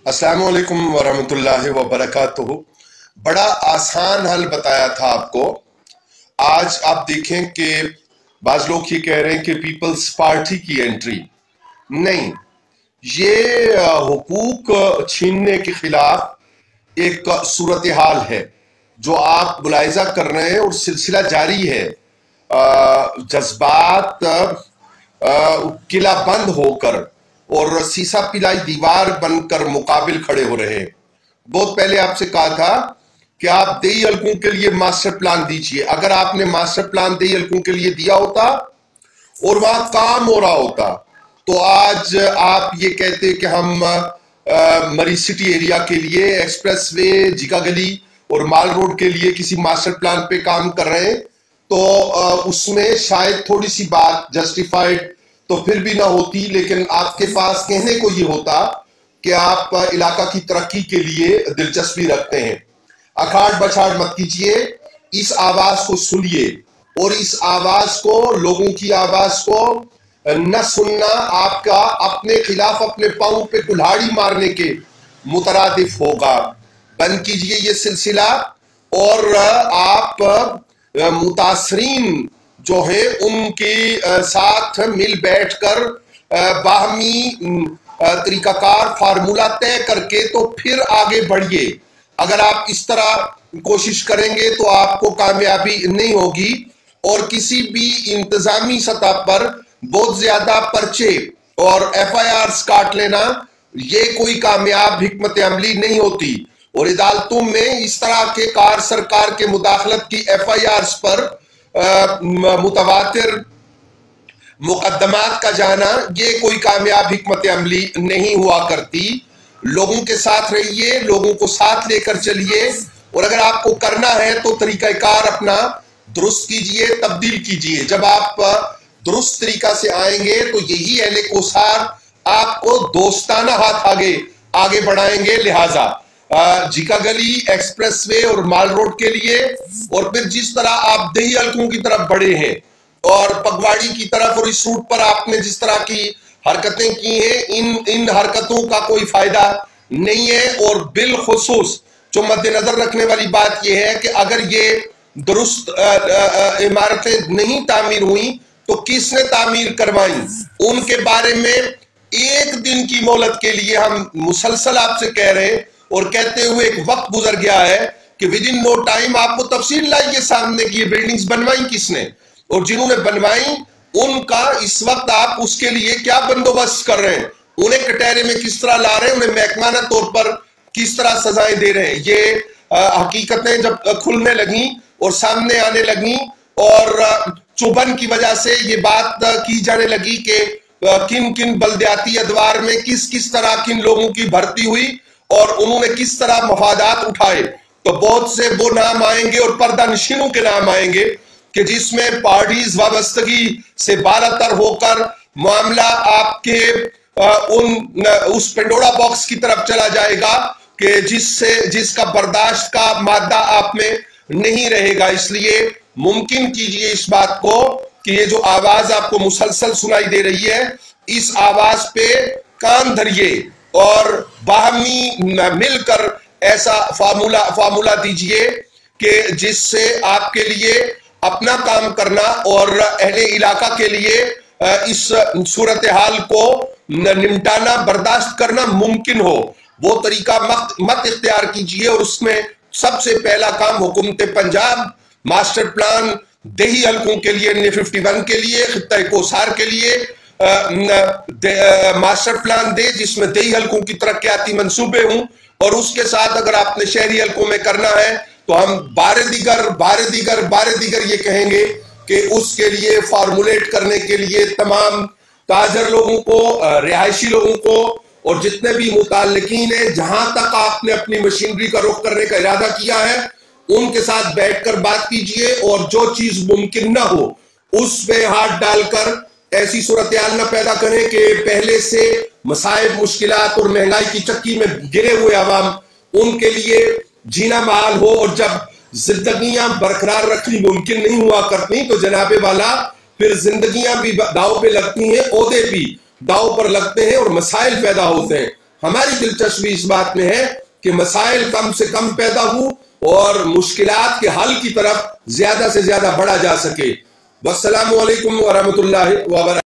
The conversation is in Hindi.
अस्सलामु अलैकुम वरहमतुल्लाहि वबरकातुहू। बड़ा आसान हल बताया था आपको। आज आप देखें कि बाज लोग ये कह रहे हैं कि पीपल्स पार्टी की एंट्री नहीं, ये हुकूक छीनने के खिलाफ एक सूरत हाल है जो आप मुलाहिजा कर रहे हैं और सिलसिला जारी है। जज्बात किला बंद होकर और सीसा पिलाई दीवार बनकर मुकाबिल खड़े हो रहे हैं। बहुत पहले आपसे कहा था कि आप देई हलकों के लिए मास्टर प्लान दीजिए। अगर आपने मास्टर प्लान देई हलकों के लिए दिया होता और वहां काम हो रहा होता तो आज आप ये कहते कि हम मरी सिटी एरिया के लिए एक्सप्रेसवे, जिगा गली और माल रोड के लिए किसी मास्टर प्लान पे काम कर रहे हैं, तो उसमें शायद थोड़ी सी बात जस्टिफाइड तो फिर भी ना होती, लेकिन आपके पास कहने को ये होता कि आप इलाका की तरक्की के लिए दिलचस्पी रखते हैं। अखाड़ बछाड़ मत कीजिए, इस आवाज को सुनिए और इस आवाज को, लोगों की आवाज को न सुनना आपका अपने खिलाफ अपने पांव पे कुल्हाड़ी मारने के मुतरादिफ होगा। बंद कीजिए ये सिलसिला और आप मुतासरीन जो है उनके साथ मिल बैठकर बाहमी तरीकाकार फार्मूला तय करके तो फिर आगे बढ़िए। अगर आप इस तरह कोशिश करेंगे तो आपको कामयाबी नहीं होगी और किसी भी इंतजामी सतह पर बहुत ज्यादा पर्चे और FIRs काट लेना ये कोई कामयाब हिकमत अमली नहीं होती। और अदालतों में इस तरह के कार सरकार के मुदाखलत की FIRs पर मुतवातिर मुकदमात का जाना ये कोई कामयाब हिकमत अमली नहीं हुआ करती। लोगों के साथ रहिए, लोगों को साथ लेकर चलिए और अगर आपको करना है तो तरीकाकार अपना दुरुस्त कीजिए, तब्दील कीजिए। जब आप दुरुस्त तरीका से आएंगे तो यही अहले कोसार आपको दोस्ताना हाथ आगे बढ़ाएंगे। लिहाजा जिका गली, एक्सप्रेसवे और माल रोड के लिए और फिर जिस तरह आप दही हलकों की तरफ बढ़े हैं और पगवाड़ी की तरफ और इस रूट पर आपने जिस तरह की हरकतें की हैं, इन हरकतों का कोई फायदा नहीं है। और बिलखुसूस जो मद्देनजर रखने वाली बात यह है कि अगर ये दुरुस्त इमारतें नहीं तामीर हुई तो किसने तामीर करवाई, उनके बारे में एक दिन की मोहलत के लिए हम मुसलसल आपसे कह रहे हैं और कहते हुए एक वक्त गुजर गया है कि विद इन नो टाइम आपको तफसील लाइए सामने की ये बिल्डिंग्स बनवाई किसने और जिन्होंने बनवाई उनका इस वक्त आप उसके लिए क्या बंदोबस्त कर रहे हैं, उन्हें कटहरे में किस तरह ला रहे हैं, उन्हें महकमाना तौर पर किस तरह सजाएं दे रहे हैं। ये हकीकतें जब खुलने लगी और सामने आने लगी और चुभन की वजह से ये बात की जाने लगी कि किन किन बल्दियाती अदवार में किस किस तरह किन लोगों की भर्ती हुई और उन्होंने किस तरह मफादात उठाए, तो बहुत से वो नाम आएंगे और पर्दा नशीनों के नाम आएंगे कि जिसमें पार्टीज वाबस्तगी से बालातर होकर मामला आपके उस पेंडोरा बॉक्स की तरफ चला जाएगा कि जिसका बर्दाश्त का मादा आप में नहीं रहेगा। इसलिए मुमकिन कीजिए इस बात को कि ये जो आवाज आपको मुसलसल सुनाई दे रही है, इस आवाज पे कान धरिए और बाहमी मिलकर ऐसा फार्मूला दीजिए कि जिससे आपके लिए अपना काम करना और अहले इलाका के लिए इस सूरत हाल को निपटाना, बर्दाश्त करना मुमकिन हो। वो तरीका मत इख्तियार कीजिए और उसमें सबसे पहला काम हुकूमत पंजाब मास्टर प्लान देही हलकों के लिए, 51 के लिए, खित्ता कोसार के लिए मास्टर प्लान दे जिसमें देही हलकों की तरक्याती मंसूबे हों और उसके साथ अगर आपने शहरी हलकों में करना है तो हम बारे दीगर ये कहेंगे कि उसके लिए फार्मूलेट करने के लिए तमाम ताजर लोगों को, रिहायशी लोगों को और जितने भी मुताल्लिकीन हैं, जहां तक आपने अपनी मशीनरी का रुख करने का इरादा किया है उनके साथ बैठकर बात कीजिए और जो चीज मुमकिन ना हो उस पे हाथ डालकर ऐसी सूरत हाल न पैदा करें कि पहले से मसाइब, मुश्किलात और महंगाई की चक्की में गिरे हुए अवाम उनके लिए जीना महाल हो। और जब जिंदगियां बरकरार रखनी मुमकिन नहीं हुआ करती तो जनाबे वाला फिर जिंदगियां भी दाव पे लगती हैं, ओहदे भी दाव पर लगते हैं और मसाइल पैदा होते हैं। हमारी दिलचस्पी इस बात में है कि मसाइल कम से कम पैदा हो और मुश्किलात के हल की तरफ ज्यादा से ज्यादा बढ़ा जा सके। वस्सलामु अलैकुम व रहमतुल्लाहि व बरकातहू।